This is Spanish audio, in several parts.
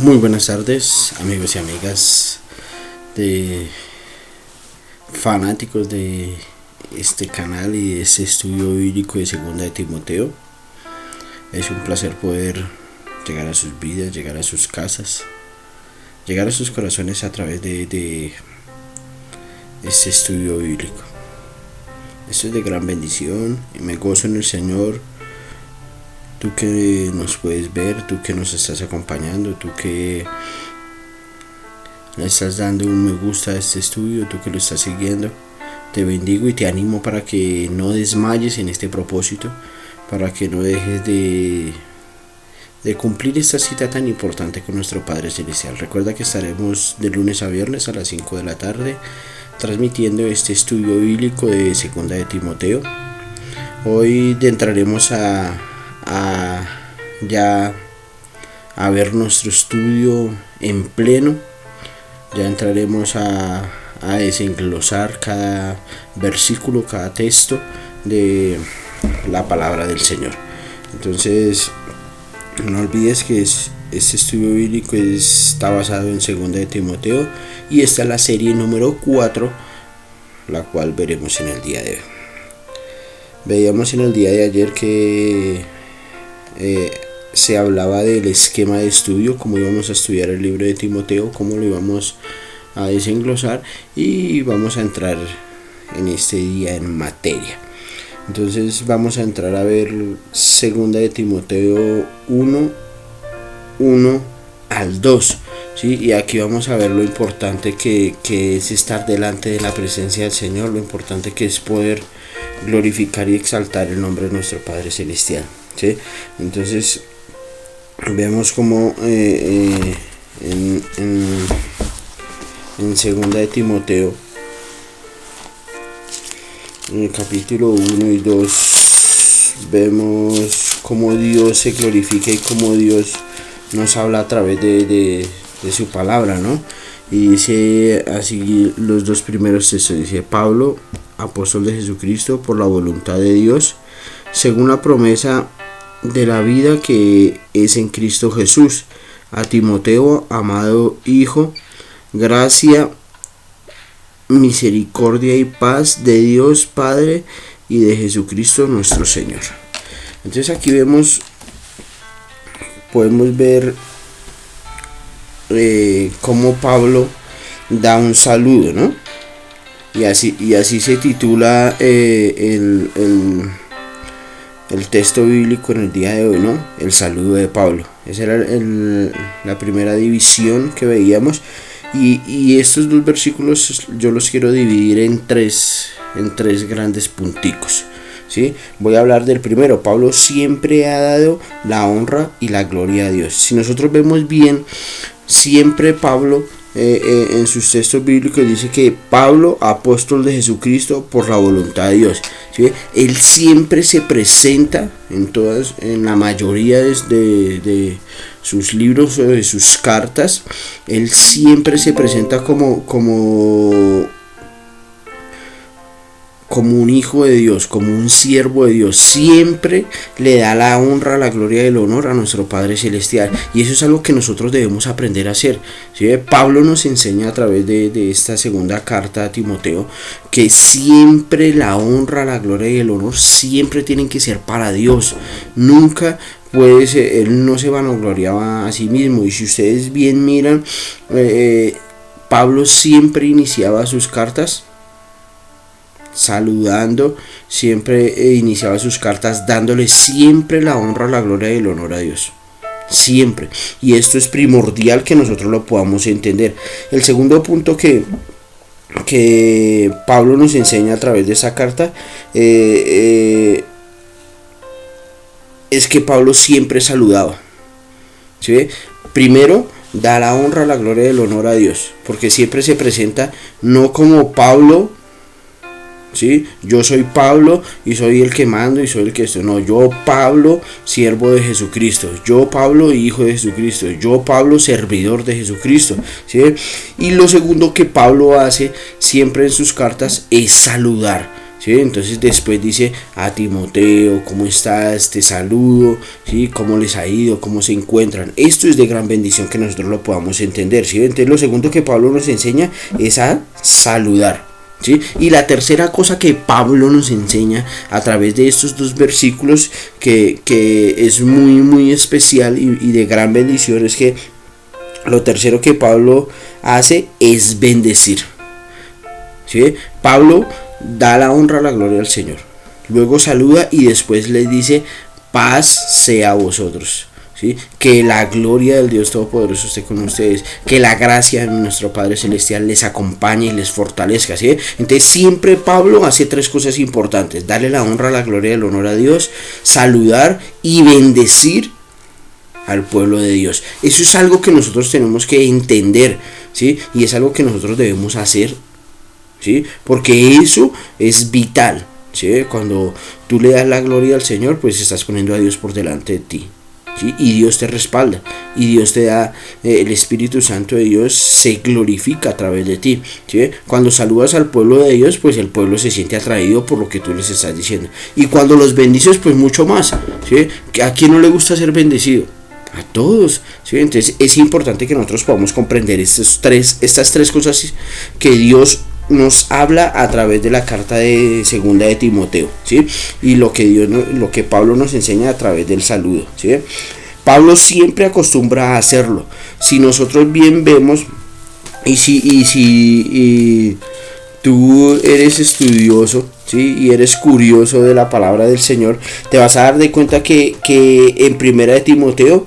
Muy buenas tardes, amigos y amigas de fanáticos de este canal y de este estudio bíblico de Segunda de Timoteo. Es un placer poder llegar a sus vidas, llegar a sus casas, llegar a sus corazones a través de este estudio bíblico. Esto es de gran bendición y me gozo en el Señor. Tú que nos puedes ver, tú que nos estás acompañando, tú que le estás dando un me gusta a este estudio, tú que lo estás siguiendo, te bendigo y te animo para que no desmayes en este propósito, para que no dejes de cumplir esta cita tan importante con nuestro Padre Celestial. Recuerda que estaremos de lunes a viernes a las 5 de la tarde transmitiendo este estudio bíblico de Segunda de Timoteo. Hoy entraremos a ver nuestro estudio en pleno. Ya entraremos a desenglosar cada versículo, cada texto de la palabra del Señor. Entonces no olvides que este estudio bíblico está basado en 2 de Timoteo y esta es la serie número 4, la cual veremos en el día de hoy. Veíamos en el día de ayer que se hablaba del esquema de estudio, cómo íbamos a estudiar el libro de Timoteo, cómo lo íbamos a desenglosar, y vamos a entrar en este día en materia. Entonces vamos a entrar a ver segunda de Timoteo 1 al 2, ¿sí? Y aquí vamos a ver lo importante que es estar delante de la presencia del Señor, lo importante que es poder glorificar y exaltar el nombre de nuestro Padre Celestial, ¿sí? Entonces vemos como en segunda de Timoteo, en el capítulo 1 y 2, vemos cómo Dios se glorifica y cómo Dios nos habla a través de su palabra, ¿no? Y dice así los dos primeros textos. Dice: Pablo, apóstol de Jesucristo por la voluntad de Dios, según la promesa de la vida que es en Cristo Jesús, a Timoteo, amado hijo, gracia, misericordia y paz de Dios Padre y de Jesucristo nuestro Señor. Entonces aquí podemos ver cómo Pablo da un saludo, ¿no? Y así se titula el texto bíblico en el día de hoy, ¿no? El saludo de Pablo. Esa era la primera división que veíamos. Y estos dos versículos yo los quiero dividir en tres grandes punticos, ¿sí? Voy a hablar del primero. Pablo siempre ha dado la honra y la gloria a Dios. Si nosotros vemos bien, siempre Pablo en sus textos bíblicos dice que Pablo, apóstol de Jesucristo por la voluntad de Dios, ¿sí? Él siempre se presenta en la mayoría de sus libros o de sus cartas. Él siempre se presenta como un hijo de Dios, como un siervo de Dios. Siempre le da la honra, la gloria y el honor a nuestro Padre Celestial, y eso es algo que nosotros debemos aprender a hacer, ¿sí? Pablo nos enseña a través de esta segunda carta a Timoteo que siempre la honra, la gloria y el honor siempre tienen que ser para Dios. Nunca él no se vanagloriaba a sí mismo. Y si ustedes bien miran, Pablo siempre iniciaba sus cartas saludando, siempre iniciaba sus cartas dándole siempre la honra, la gloria y el honor a Dios. Siempre. Y esto es primordial que nosotros lo podamos entender. El segundo punto que Pablo nos enseña a través de esa carta es que Pablo siempre saludaba, ¿sí? Primero, da la honra, la gloria y el honor a Dios, porque siempre se presenta no como Pablo, ¿sí? Yo soy Pablo y soy el que mando y soy el que estoy. No, yo Pablo, siervo de Jesucristo. Yo Pablo, hijo de Jesucristo. Yo Pablo, servidor de Jesucristo, ¿sí? Y lo segundo que Pablo hace siempre en sus cartas es saludar, ¿sí? Entonces después dice a Timoteo, ¿cómo estás? Te saludo, ¿sí? ¿Cómo les ha ido? ¿Cómo se encuentran? Esto es de gran bendición que nosotros lo podamos entender, ¿sí? Entonces lo segundo que Pablo nos enseña es a saludar, ¿sí? Y la tercera cosa que Pablo nos enseña a través de estos dos versículos que es muy especial y de gran bendición es que lo tercero que Pablo hace es bendecir, ¿sí? Pablo da la honra, la gloria al Señor, luego saluda y después les dice paz sea a vosotros, ¿sí? Que la gloria del Dios Todopoderoso esté con ustedes, que la gracia de nuestro Padre Celestial les acompañe y les fortalezca, ¿sí? Entonces siempre Pablo hace tres cosas importantes: darle la honra, la gloria y el honor a Dios, saludar y bendecir al pueblo de Dios. Eso es algo que nosotros tenemos que entender, ¿sí? Y es algo que nosotros debemos hacer, ¿sí? Porque eso es vital, ¿sí? Cuando tú le das la gloria al Señor, pues estás poniendo a Dios por delante de ti, ¿sí? Y Dios te respalda y Dios te da, el Espíritu Santo de Dios se glorifica a través de ti, ¿sí? Cuando saludas al pueblo de Dios, pues el pueblo se siente atraído por lo que tú les estás diciendo, y cuando los bendices, pues mucho más, ¿sí? ¿A quién no le gusta ser bendecido? A todos, ¿sí? Entonces es importante que nosotros podamos comprender estas tres cosas que Dios nos habla a través de la carta de segunda de Timoteo, ¿sí? Y lo que Pablo nos enseña a través del saludo, ¿sí? Pablo siempre acostumbra a hacerlo. Si nosotros bien vemos, y si tú eres estudioso, ¿sí? Y eres curioso de la palabra del Señor, te vas a dar de cuenta que en primera de Timoteo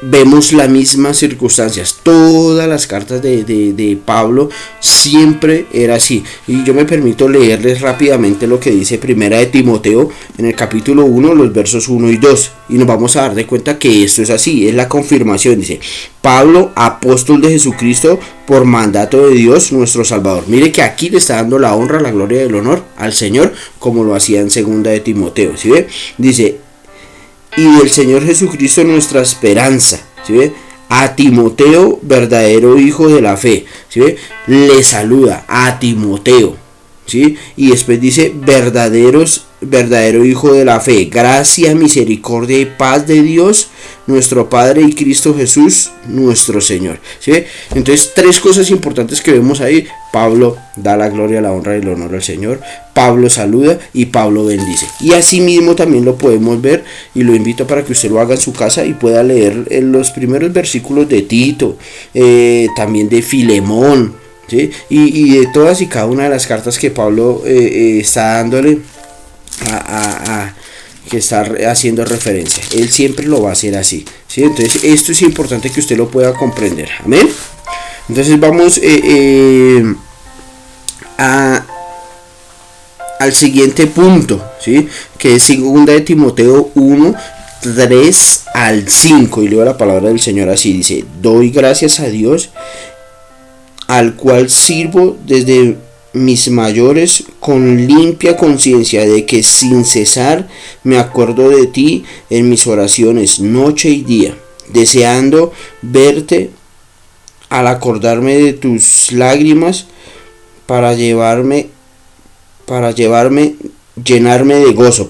vemos las mismas circunstancias. Todas las cartas de Pablo siempre era así. Y yo me permito leerles rápidamente lo que dice primera de Timoteo en el capítulo 1, los versos 1 y 2. Y nos vamos a dar de cuenta que esto es así, es la confirmación. Dice: Pablo, apóstol de Jesucristo, por mandato de Dios nuestro Salvador. Mire que aquí le está dando la honra, la gloria y el honor al Señor, como lo hacía en segunda de Timoteo, ¿sí ve? Dice: y del Señor Jesucristo nuestra esperanza, ¿sí ve? A Timoteo, verdadero hijo de la fe, ¿sí ve? Le saluda a Timoteo, ¿sí? Y después dice verdadero hijo de la fe, gracia, misericordia y paz de Dios nuestro Padre y Cristo Jesús nuestro Señor, ¿sí? Entonces tres cosas importantes que vemos ahí: Pablo da la gloria, la honra y el honor al Señor, Pablo saluda y Pablo bendice. Y así mismo también lo podemos ver, y lo invito para que usted lo haga en su casa y pueda leer en los primeros versículos de Tito, también de Filemón, ¿sí? Y de todas y cada una de las cartas que Pablo está dándole que está haciendo referencia. Él siempre lo va a hacer así, ¿sí? Entonces esto es importante que usted lo pueda comprender. Amén. Entonces vamos al siguiente punto, ¿sí? Que es segunda de Timoteo 1, 3 al 5, y leo la palabra del Señor así. Dice: doy gracias a Dios, al cual sirvo desde mis mayores con limpia conciencia, de que sin cesar me acuerdo de ti en mis oraciones noche y día, deseando verte al acordarme de tus lágrimas, para llenarme de gozo,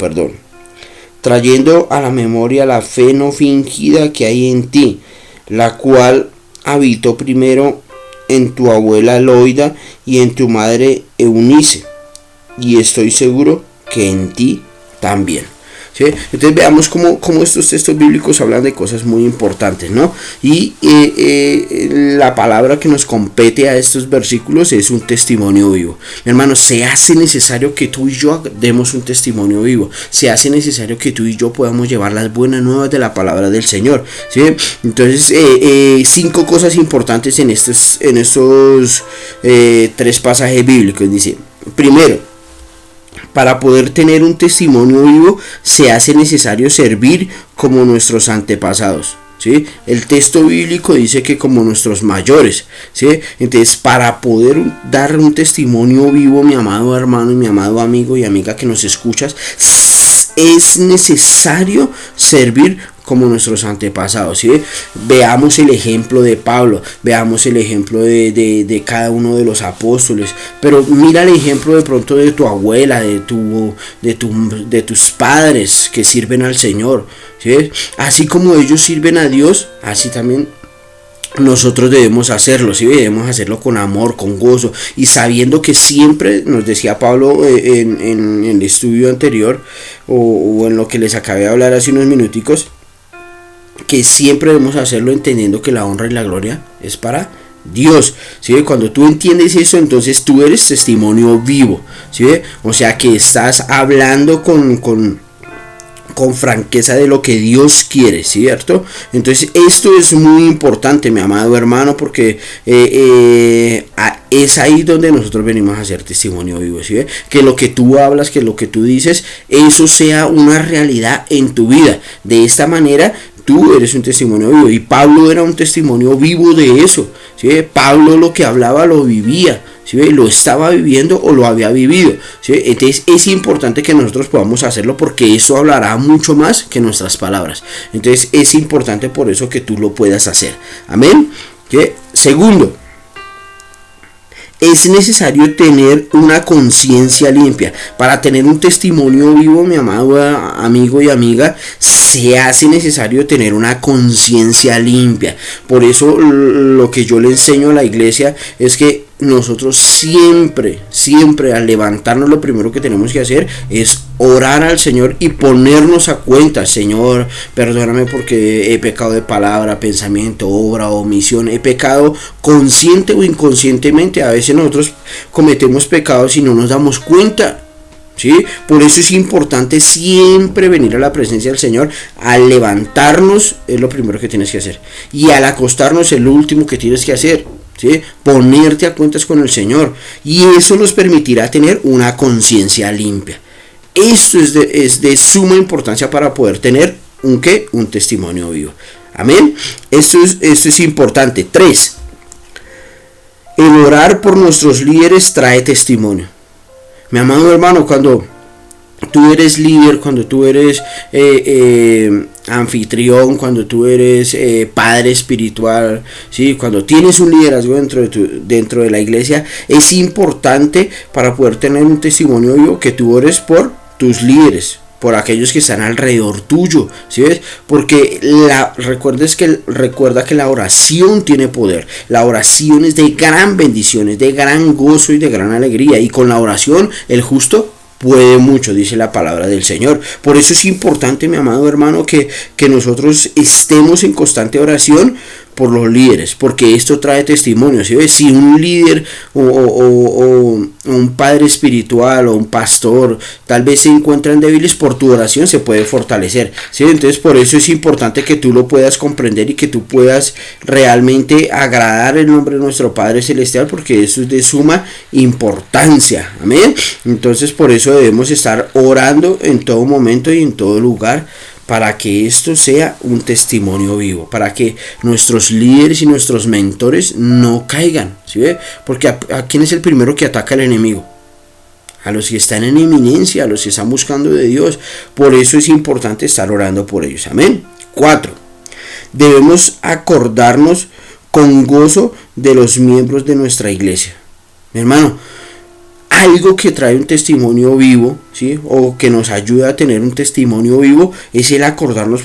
trayendo a la memoria la fe no fingida que hay en ti, la cual habitó primero en tu abuela Loida y en tu madre Eunice, y estoy seguro que en ti también, ¿sí? Entonces veamos cómo estos textos bíblicos hablan de cosas muy importantes, ¿no? Y la palabra que nos compete a estos versículos es un testimonio vivo. Mi hermano, se hace necesario que tú y yo demos un testimonio vivo. Se hace necesario que tú y yo podamos llevar las buenas nuevas de la palabra del Señor, ¿sí? Entonces 5 cosas importantes en estos tres pasajes bíblicos. Dice: primero, para poder tener un testimonio vivo se hace necesario servir como nuestros antepasados, ¿sí? El texto bíblico dice que como nuestros mayores, ¿sí? Entonces, para poder dar un testimonio vivo, mi amado hermano y mi amado amigo y amiga que nos escuchas, es necesario servir como nuestros antepasados, ¿sí? Veamos el ejemplo de Pablo, veamos el ejemplo de cada uno de los apóstoles, pero mira el ejemplo de pronto de tu abuela, de tus padres que sirven al Señor, ¿sí? Así como ellos sirven a Dios, así también nosotros debemos hacerlo, ¿sí? Debemos hacerlo con amor, con gozo y sabiendo que siempre, nos decía Pablo en el estudio anterior o en lo que les acabé de hablar hace unos minuticos, que siempre debemos hacerlo entendiendo que la honra y la gloria es para Dios, ¿sí? Cuando tú entiendes eso, entonces tú eres testimonio vivo, ¿sí? O sea que estás hablando con franqueza de lo que Dios quiere, ¿cierto? Entonces esto es muy importante, mi amado hermano, porque es ahí donde nosotros venimos a hacer testimonio vivo, ¿sí? Que lo que tú hablas, que lo que tú dices, eso sea una realidad en tu vida. De esta manera tú eres un testimonio vivo, y Pablo era un testimonio vivo de eso, ¿sí? Pablo lo que hablaba lo vivía, ¿sí? Lo estaba viviendo o lo había vivido, ¿sí? Entonces es importante que nosotros podamos hacerlo, porque eso hablará mucho más que nuestras palabras. Entonces es importante por eso que tú lo puedas hacer. Amén. ¿Sí? Segundo, es necesario tener una conciencia limpia. Para tener un testimonio vivo, mi amado amigo y amiga, se hace necesario tener una conciencia limpia. Por eso lo que yo le enseño a la iglesia es que nosotros siempre al levantarnos, lo primero que tenemos que hacer es orar al Señor y ponernos a cuenta. Señor, perdóname porque he pecado de palabra, pensamiento, obra, omisión, he pecado consciente o inconscientemente. A veces nosotros cometemos pecados y no nos damos cuenta, ¿sí? Por eso es importante siempre venir a la presencia del Señor. Al levantarnos es lo primero que tienes que hacer, y al acostarnos es lo último que tienes que hacer, ¿sí? Ponerte a cuentas con el Señor, y eso nos permitirá tener una conciencia limpia. Esto es de suma importancia para poder tener un testimonio vivo. Amén. Esto es importante. 3. El orar por nuestros líderes trae testimonio. Mi amado hermano, cuando tú eres líder, cuando tú eres anfitrión, cuando tú eres padre espiritual, ¿sí? Cuando tienes un liderazgo dentro de la iglesia, es importante para poder tener un testimonio vivo que tú ores por tus líderes, por aquellos que están alrededor tuyo, ¿sí ves? Porque recuerda que la oración tiene poder. La oración es de gran bendición, es de gran gozo y de gran alegría, y con la oración el justo puede mucho, dice la palabra del Señor. Por eso es importante, mi amado hermano, que nosotros estemos en constante oración por los líderes, porque esto trae testimonio, ¿sí ves? Si un líder o un padre espiritual o un pastor tal vez se encuentran débiles, por tu oración se puede fortalecer, ¿sí? Entonces por eso es importante que tú lo puedas comprender y que tú puedas realmente agradar el nombre de nuestro Padre Celestial, porque eso es de suma importancia. Amén. Entonces por eso debemos estar orando en todo momento y en todo lugar, para que esto sea un testimonio vivo, para que nuestros líderes y nuestros mentores no caigan, ¿sí ve? Porque ¿a quién es el primero que ataca el enemigo? A los que están en eminencia, a los que están buscando de Dios. Por eso es importante estar orando por ellos. Amén. 4. Debemos acordarnos con gozo de los miembros de nuestra iglesia. Mi hermano, algo que trae un testimonio vivo, ¿sí? O que nos ayuda a tener un testimonio vivo, es el acordarnos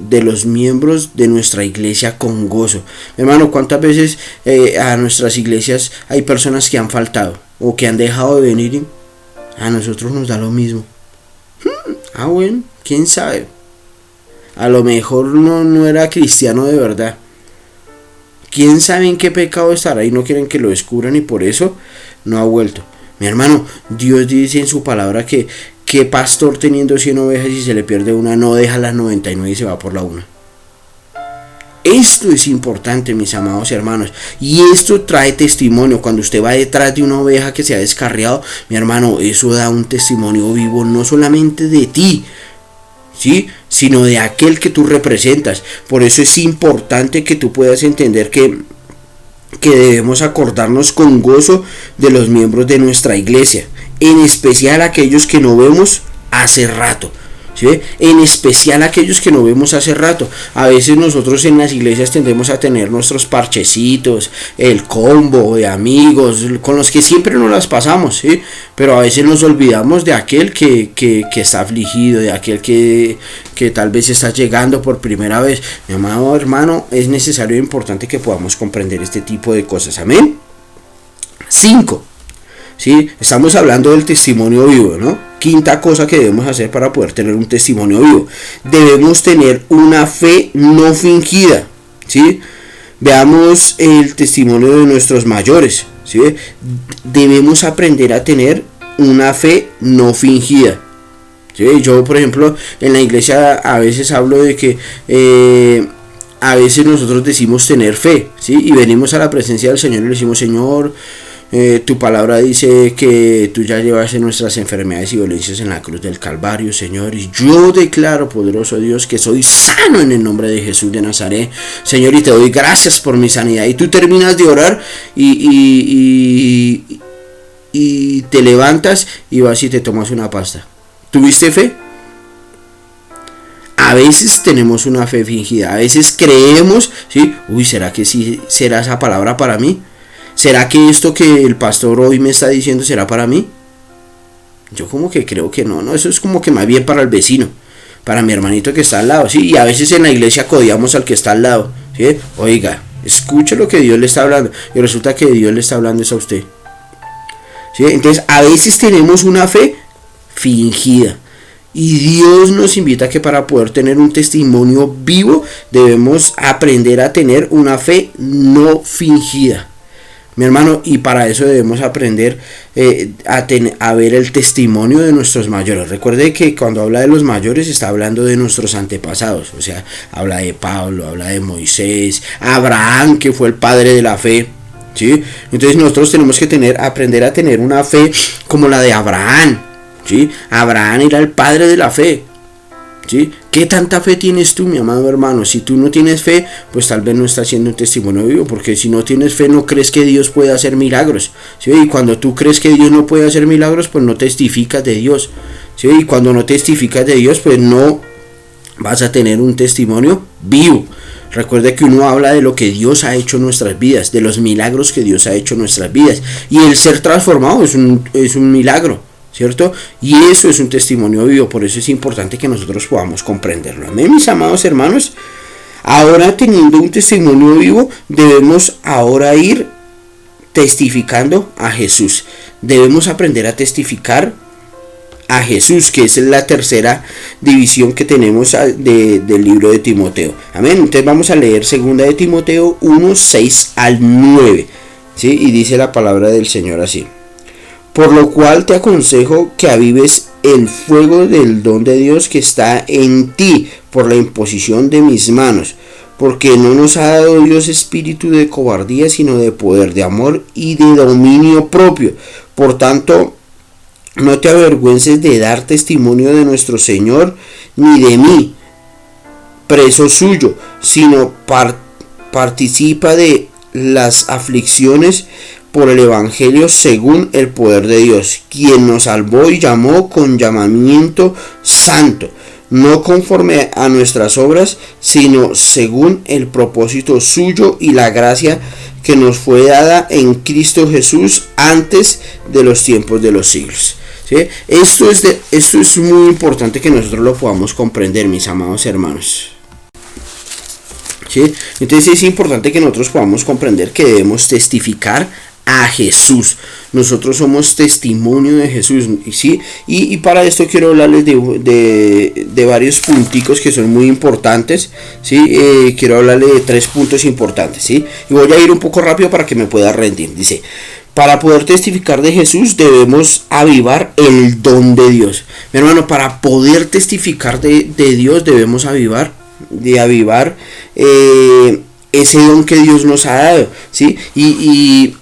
de los miembros de nuestra iglesia con gozo. Mi hermano, ¿cuántas veces a nuestras iglesias hay personas que han faltado o que han dejado de venir? A nosotros nos da lo mismo. Bueno, quién sabe. A lo mejor no era cristiano de verdad. Quién sabe en qué pecado estará y no quieren que lo descubran, y por eso no ha vuelto. Mi hermano, Dios dice en su palabra que pastor teniendo 100 ovejas y se le pierde una, no deja las 99 y se va por la una. Esto es importante, mis amados hermanos, y esto trae testimonio. Cuando usted va detrás de una oveja que se ha descarriado, mi hermano, eso da un testimonio vivo, no solamente de ti, ¿sí?, sino de aquel que tú representas. Por eso es importante que tú puedas entender que debemos acordarnos con gozo de los miembros de nuestra iglesia, en especial aquellos que no vemos hace rato. ¿sí? En especial aquellos que no vemos hace rato. A veces nosotros en las iglesias tendemos a tener nuestros parchecitos, el combo de amigos con los que siempre nos las pasamos, ¿sí? Pero a veces nos olvidamos de aquel que está afligido, de aquel que tal vez está llegando por primera vez. Mi amado hermano, es necesario e importante que podamos comprender este tipo de cosas. Amén. 5. ¿Sí? Estamos hablando del testimonio vivo, ¿no? Quinta cosa que debemos hacer para poder tener un testimonio vivo: debemos tener una fe no fingida, ¿sí? Veamos el testimonio de nuestros mayores, ¿sí? Debemos aprender a tener una fe no fingida, ¿sí? Yo, por ejemplo, en la iglesia a veces hablo de que a veces nosotros decimos tener fe, ¿sí? Y venimos a la presencia del Señor y le decimos: Señor, tu palabra dice que tú ya llevaste nuestras enfermedades y dolencias en la cruz del Calvario, Señor, y yo declaro, poderoso Dios, que soy sano en el nombre de Jesús de Nazaret, Señor, y te doy gracias por mi sanidad. Y tú terminas de orar y te levantas y vas y te tomas una pasta. ¿Tuviste fe? A veces tenemos una fe fingida, a veces creemos, ¿sí? Uy, ¿será que sí será esa palabra para mí? ¿Será que esto que el pastor hoy me está diciendo será para mí? Yo como que creo que no, eso es como que más bien para el vecino, para mi hermanito que está al lado, ¿sí? Y a veces en la iglesia codiamos al que está al lado, ¿sí? Oiga, escuche lo que Dios le está hablando, y resulta que Dios le está hablando es a usted, ¿sí? Entonces a veces tenemos una fe fingida. Y Dios nos invita a que para poder tener un testimonio vivo debemos aprender a tener una fe no fingida. Mi hermano, y para eso debemos aprender a ver el testimonio de nuestros mayores. Recuerde que cuando habla de los mayores está hablando de nuestros antepasados. O sea, habla de Pablo, habla de Moisés, Abraham, que fue el padre de la fe, ¿sí? Entonces nosotros tenemos que aprender a tener una fe como la de Abraham, ¿sí? Abraham era el padre de la fe, ¿sí? ¿Qué tanta fe tienes tú, mi amado hermano? Si tú no tienes fe, pues tal vez no estás haciendo un testimonio vivo, porque si no tienes fe no crees que Dios puede hacer milagros, ¿sí? Y cuando tú crees que Dios no puede hacer milagros, pues no testificas de Dios, ¿sí? Y cuando no testificas de Dios, pues no vas a tener un testimonio vivo. Recuerde que uno habla de lo que Dios ha hecho en nuestras vidas, de los milagros que Dios ha hecho en nuestras vidas, y el ser transformado es un milagro, ¿cierto? Y eso es un testimonio vivo. Por eso es importante que nosotros podamos comprenderlo. Amén, mis amados hermanos. Ahora, teniendo un testimonio vivo, debemos ahora ir testificando a Jesús. Debemos aprender a testificar a Jesús, que es la tercera división que tenemos del libro de Timoteo. Amén. Entonces vamos a leer 2 de Timoteo 1, 6 al 9, ¿sí? Y dice la palabra del Señor así: por lo cual te aconsejo que avives el fuego del don de Dios que está en ti por la imposición de mis manos, porque no nos ha dado Dios espíritu de cobardía, sino de poder, de amor y de dominio propio. Por tanto, no te avergüences de dar testimonio de nuestro Señor, ni de mí, preso suyo, sino participa de las aflicciones por el Evangelio según el poder de Dios, quien nos salvó y llamó con llamamiento santo, no conforme a nuestras obras, sino según el propósito suyo y la gracia que nos fue dada en Cristo Jesús antes de los tiempos de los siglos. ¿Sí? Esto es muy importante que nosotros lo podamos comprender, mis amados hermanos. ¿Sí? Entonces es importante que nosotros podamos comprender que debemos testificar a Jesús. Nosotros somos testimonio de Jesús, ¿sí? Y para esto quiero hablarles de varios punticos que son muy importantes, ¿sí? Quiero hablarles de 3 puntos importantes, ¿sí? Y voy a ir un poco rápido para que me pueda rendir. Dice: para poder testificar de Jesús debemos avivar el don de Dios. Mi hermano, para poder testificar de Dios debemos avivar ese don que Dios nos ha dado, ¿sí? Y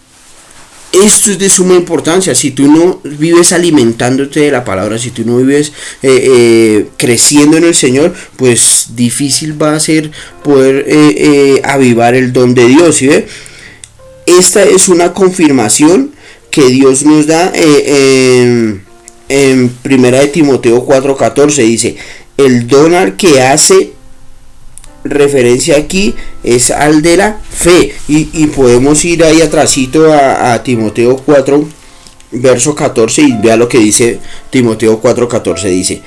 esto es de suma importancia. Si tú no vives alimentándote de la palabra, si tú no vives creciendo en el Señor, pues difícil va a ser poder avivar el don de Dios, ¿sí? Esta es una confirmación que Dios nos da en 1 de Timoteo 4:14. Dice: el don al que hace referencia aquí es al de la fe, y podemos ir ahí atrásito a Timoteo 4 verso 14 y vea lo que dice Timoteo 4:14. Dice: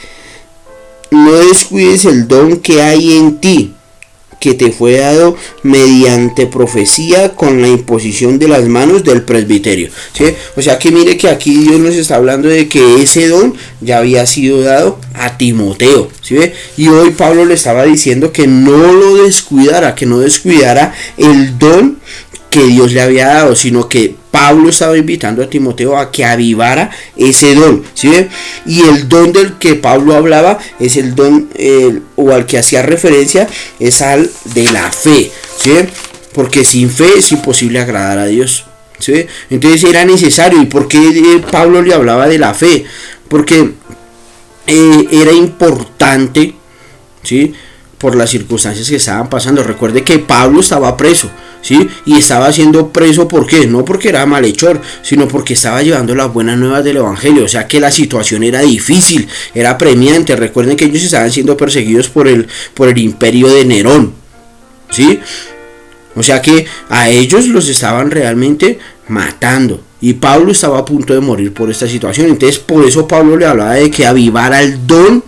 no descuides el don que hay en ti, que te fue dado mediante profecía con la imposición de las manos del presbiterio. ¿Sí? O sea que mire que aquí Dios nos está hablando de que ese don ya había sido dado a Timoteo. ¿Sí ve? Y hoy Pablo le estaba diciendo que no lo descuidara, que no descuidara el don que Dios le había dado, sino que Pablo estaba invitando a Timoteo a que avivara ese don. ¿Sí ve? Y el don del que Pablo hablaba es el don, o al que hacía referencia, es al de la fe. ¿Sí ve? Porque sin fe es imposible agradar a Dios. ¿Sí ve? Entonces era necesario. ¿Y por qué Pablo le hablaba de la fe? Porque era importante, ¿sí?, por las circunstancias que estaban pasando. Recuerde que Pablo estaba preso, ¿sí? Y estaba siendo preso, ¿por qué? No porque era malhechor, sino porque estaba llevando las buenas nuevas del evangelio. O sea que la situación era difícil, era apremiante. Recuerden que ellos estaban siendo perseguidos por el imperio de Nerón, ¿sí? O sea que a ellos los estaban realmente matando, y Pablo estaba a punto de morir por esta situación. Entonces por eso Pablo le hablaba de que avivara el don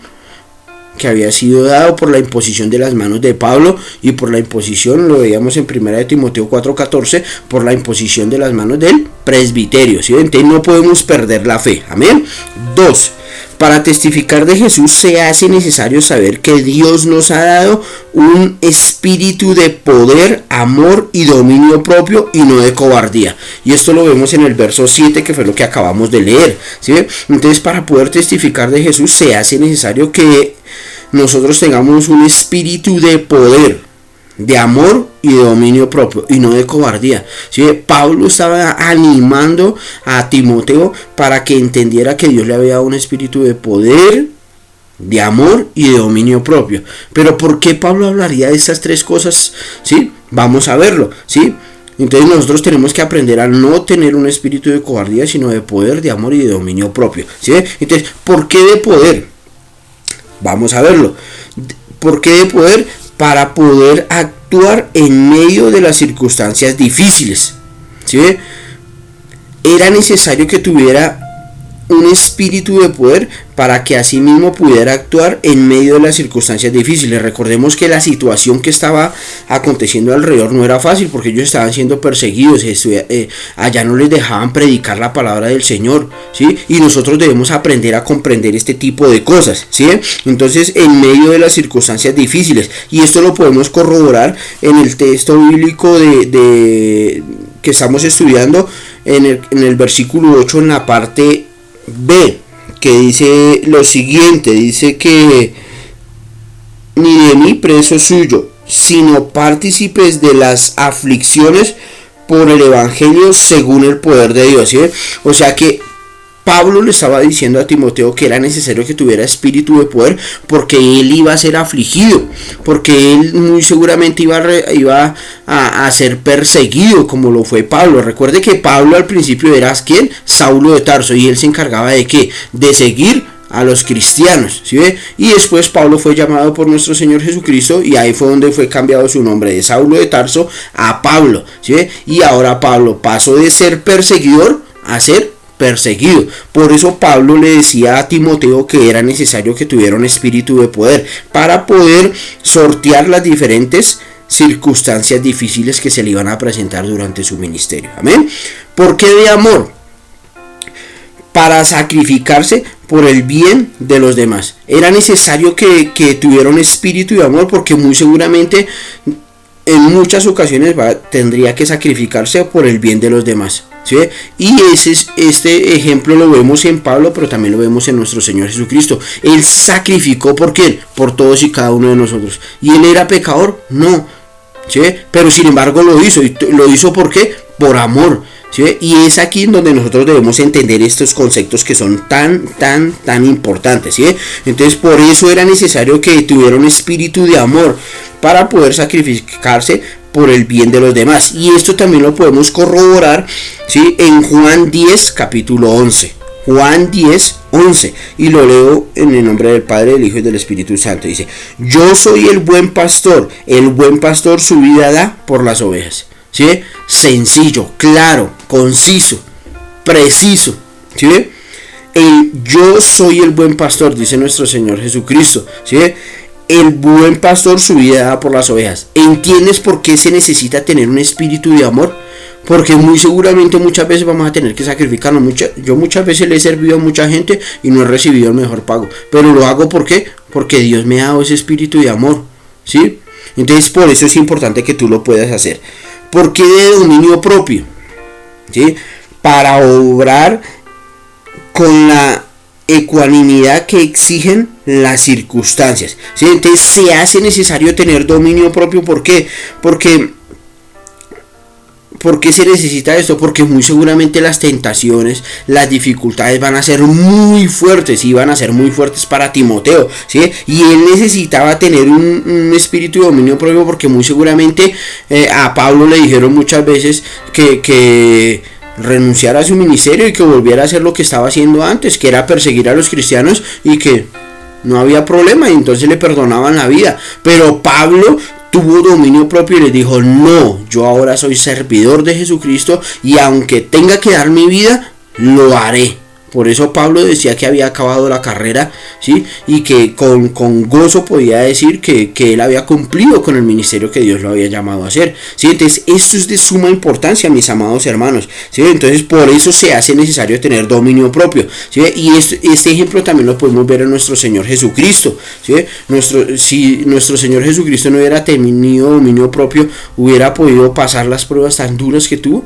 que había sido dado por la imposición de las manos de Pablo, y por la imposición, lo veíamos en 1 Timoteo 4:14, por la imposición de las manos del presbiterio. ¿Sí? Entonces no podemos perder la fe. Amén. 2. Para testificar de Jesús se hace necesario saber que Dios nos ha dado un espíritu de poder, amor y dominio propio, y no de cobardía. Y esto lo vemos en el verso 7, que fue lo que acabamos de leer. ¿Sí? Entonces, para poder testificar de Jesús se hace necesario que nosotros tengamos un espíritu de poder, de amor y de dominio propio, y no de cobardía. ¿Sí? Pablo estaba animando a Timoteo para que entendiera que Dios le había dado un espíritu de poder, de amor y de dominio propio. Pero ¿por qué Pablo hablaría de estas tres cosas? ¿Sí? Vamos a verlo. ¿Sí? Entonces nosotros tenemos que aprender a no tener un espíritu de cobardía, sino de poder, de amor y de dominio propio. ¿Sí? Entonces, ¿por qué de poder? Vamos a verlo. ¿Por qué de poder? Para poder actuar en medio de las circunstancias difíciles. ¿Sí? Era necesario que tuviera un espíritu de poder para que así mismo pudiera actuar en medio de las circunstancias difíciles. Recordemos que la situación que estaba aconteciendo alrededor no era fácil, porque ellos estaban siendo perseguidos, allá no les dejaban predicar la palabra del Señor, ¿sí? Y nosotros debemos aprender a comprender este tipo de cosas, ¿sí? Entonces, en medio de las circunstancias difíciles, y esto lo podemos corroborar en el texto bíblico que estamos estudiando, en el versículo 8, en la parte B, que dice lo siguiente. Dice que ni de mí preso suyo, sino partícipes de las aflicciones por el evangelio según el poder de Dios. ¿Sí? O sea que Pablo le estaba diciendo a Timoteo que era necesario que tuviera espíritu de poder, porque él iba a ser afligido, porque él muy seguramente iba a ser perseguido, como lo fue Pablo. Recuerde que Pablo al principio era ¿quién? Saulo de Tarso, y él se encargaba de ¿qué? De seguir a los cristianos, ¿sí ve? Y después Pablo fue llamado por nuestro Señor Jesucristo, y ahí fue donde fue cambiado su nombre de Saulo de Tarso a Pablo, ¿sí ve? Y ahora Pablo pasó de ser perseguidor a ser perseguido. Por eso Pablo le decía a Timoteo que era necesario que tuviera un espíritu de poder para poder sortear las diferentes circunstancias difíciles que se le iban a presentar durante su ministerio. Amén. ¿Por qué de amor? Para sacrificarse por el bien de los demás. Era necesario que tuviera un espíritu de amor, porque muy seguramente en muchas ocasiones tendría que sacrificarse por el bien de los demás. ¿Sí? Y este ejemplo lo vemos en Pablo, pero también lo vemos en nuestro Señor Jesucristo. Él sacrificó ¿por quién? Por todos y cada uno de nosotros. ¿Y él era pecador? No. ¿Sí? Pero sin embargo lo hizo. ¿Y lo hizo por qué? Por amor. ¿Sí? Y es aquí en donde nosotros debemos entender estos conceptos que son tan importantes. ¿Sí? Entonces por eso era necesario que tuviera un espíritu de amor para poder sacrificarse por el bien de los demás. Y esto también lo podemos corroborar, ¿sí? En Juan 10, capítulo 11. Juan 10:11, y lo leo en el nombre del Padre, del Hijo y del Espíritu Santo. Dice: yo soy el buen pastor su vida da por las ovejas. ¿Sí? Sencillo, claro, conciso, preciso. ¿Sí? Yo soy el buen pastor, dice nuestro Señor Jesucristo. ¿Sí? El buen pastor su vida da por las ovejas. ¿Entiendes por qué se necesita tener un espíritu de amor? Porque muy seguramente muchas veces vamos a tener que sacrificarnos. Yo muchas veces le he servido a mucha gente y no he recibido el mejor pago. Pero lo hago ¿por qué? Porque Dios me ha dado ese espíritu de amor. ¿Sí? Entonces por eso es importante que tú lo puedas hacer. ¿Por qué de dominio propio? ¿Sí? Para obrar con la ecuanimidad que exigen las circunstancias. ¿Sí? Entonces se hace necesario tener dominio propio. ¿Por qué? ¿Por qué se necesita esto? Porque muy seguramente las tentaciones, las dificultades van a ser muy fuertes, y van a ser muy fuertes para Timoteo, ¿sí? Y él necesitaba tener un espíritu de dominio propio, porque muy seguramente a Pablo le dijeron muchas veces que renunciara a su ministerio y que volviera a hacer lo que estaba haciendo antes, que era perseguir a los cristianos, y que no había problema, y entonces le perdonaban la vida. Pero Pablo tuvo dominio propio y les dijo: no, yo ahora soy servidor de Jesucristo, y aunque tenga que dar mi vida, lo haré. Por eso Pablo decía que había acabado la carrera, ¿sí? Y que con gozo podía decir que él había cumplido con el ministerio que Dios lo había llamado a hacer, ¿sí? Entonces esto es de suma importancia, mis amados hermanos, ¿sí? Entonces por eso se hace necesario tener dominio propio, ¿sí? Y este ejemplo también lo podemos ver en nuestro Señor Jesucristo, ¿sí? Si nuestro Señor Jesucristo no hubiera tenido dominio propio, ¿hubiera podido pasar las pruebas tan duras que tuvo?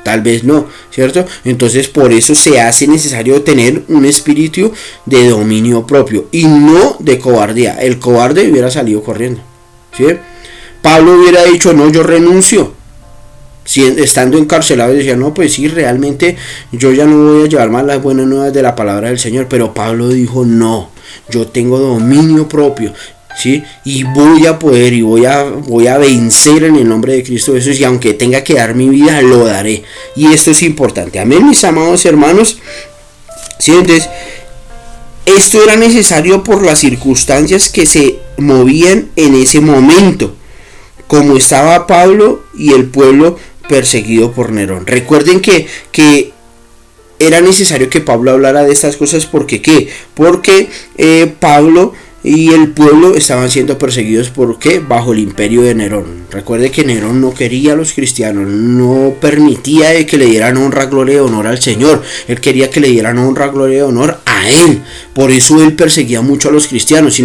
Tal vez no, ¿cierto? Entonces por eso se hace necesario tener un espíritu de dominio propio y no de cobardía. El cobarde hubiera salido corriendo, ¿sí? Pablo hubiera dicho: no, yo renuncio. Si estando encarcelado decía: no, pues sí, realmente yo ya no voy a llevar más las buenas nuevas de la palabra del Señor. Pero Pablo dijo: no, yo tengo dominio propio, ¿sí? Y voy a poder, y voy a vencer en el nombre de Cristo Jesús, y aunque tenga que dar mi vida, lo daré. Y esto es importante. Amén, mis amados hermanos. ¿Sí? Entonces, esto era necesario por las circunstancias que se movían en ese momento, como estaba Pablo y el pueblo perseguido por Nerón. Recuerden que era necesario que Pablo hablara de estas cosas. Porque Pablo y el pueblo estaban siendo perseguidos, ¿por qué? Bajo el imperio de Nerón. Recuerde que Nerón no quería a los cristianos, no permitía de que le dieran honra, gloria y honor al Señor. Él quería que le dieran honra, gloria y honor a él. Por eso él perseguía mucho a los cristianos,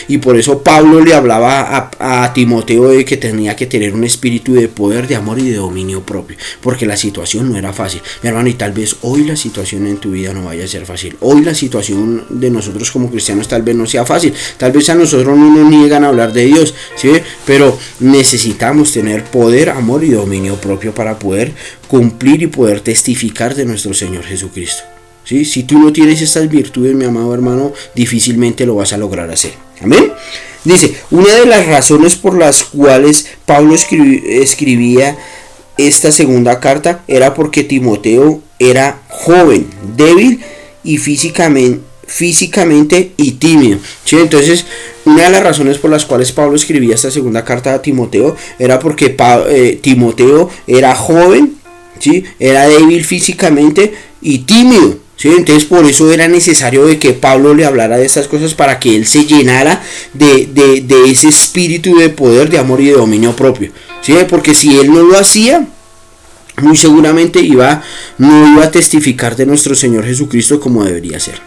y por eso Pablo le hablaba a Timoteo de que tenía que tener un espíritu de poder, de amor y de dominio propio, porque la situación no era fácil, mi hermano. Y tal vez hoy la situación en tu vida no vaya a ser fácil. Hoy la situación de nosotros como cristianos tal vez no sea fácil. Tal vez a nosotros no nos niegan a hablar de Dios, ¿sí? Pero necesitamos tener poder, amor y dominio propio para poder cumplir y poder testificar de nuestro Señor Jesucristo, ¿sí? Si tú no tienes estas virtudes, mi amado hermano, difícilmente lo vas a lograr hacer. Amén. Dice: una de las razones por las cuales Pablo escribía esta segunda carta era porque Timoteo era joven, débil y físicamente y tímido, ¿sí? Entonces una de las razones por las cuales Pablo escribía esta segunda carta a Timoteo era porque Timoteo era joven, ¿sí? Era débil físicamente y tímido, ¿sí? Entonces por eso era necesario de que Pablo le hablara de estas cosas, para que él se llenara de ese espíritu de poder, de amor y de dominio propio, ¿sí? Porque si él no lo hacía, muy seguramente no iba a testificar de nuestro Señor Jesucristo como debería ser.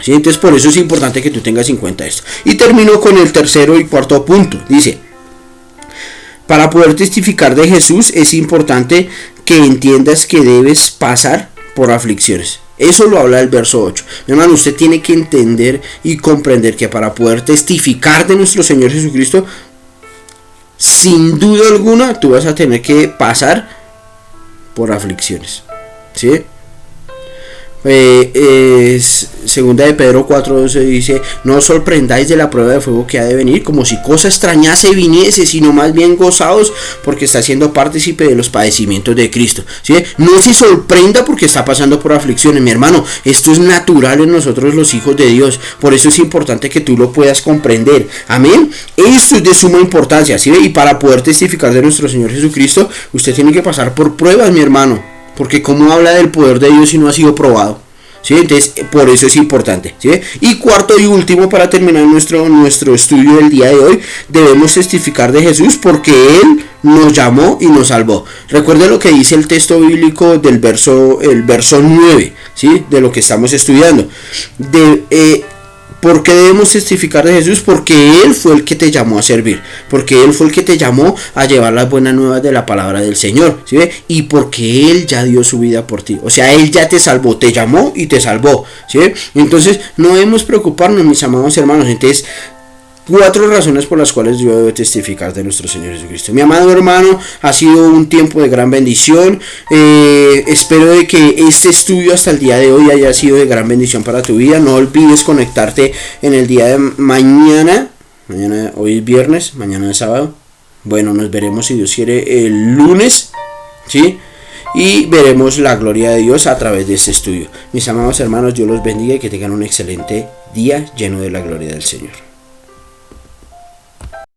¿Sí? Entonces por eso es importante que tú tengas en cuenta esto. Y termino con el tercero y cuarto punto. Dice: para poder testificar de Jesús es importante que entiendas que debes pasar por aflicciones. Eso lo habla el verso 8. Mi hermano, usted tiene que entender y comprender que para poder testificar de nuestro Señor Jesucristo, sin duda alguna, tú vas a tener que pasar por aflicciones, ¿sí? Segunda de Pedro 4:12 dice: no os sorprendáis de la prueba de fuego que ha de venir, como si cosa extrañase viniese, sino más bien gozaos, porque está siendo partícipe de los padecimientos de Cristo. ¿Sí? No se sorprenda porque está pasando por aflicciones, mi hermano. Esto es natural en nosotros, los hijos de Dios. Por eso es importante que tú lo puedas comprender. Amén. Eso es de suma importancia. ¿Sí? Y para poder testificar de nuestro Señor Jesucristo, usted tiene que pasar por pruebas, mi hermano. Porque cómo habla del poder de Dios si no ha sido probado. ¿Sí? Entonces, por eso es importante. ¿Sí? Y cuarto y último, para terminar nuestro estudio del día de hoy, debemos testificar de Jesús porque Él nos llamó y nos salvó. Recuerde lo que dice el texto bíblico del verso 9, ¿sí? De lo que estamos estudiando. ¿Por qué debemos testificar de Jesús? Porque Él fue el que te llamó a servir. Porque Él fue el que te llamó a llevar las buenas nuevas de la palabra del Señor. ¿Sí? Y porque Él ya dio su vida por ti. O sea, Él ya te salvó, te llamó y te salvó. ¿Sí? Entonces, no debemos preocuparnos, mis amados hermanos. Entonces, 4 razones por las cuales yo debo testificar de nuestro Señor Jesucristo. Mi amado hermano, ha sido un tiempo de gran bendición. Espero de que este estudio hasta el día de hoy haya sido de gran bendición para tu vida. No olvides conectarte en el día de mañana. Hoy es viernes, mañana es sábado. Bueno, nos veremos, si Dios quiere, el lunes, ¿sí? Y veremos la gloria de Dios a través de este estudio. Mis amados hermanos, Dios los bendiga y que tengan un excelente día lleno de la gloria del Señor.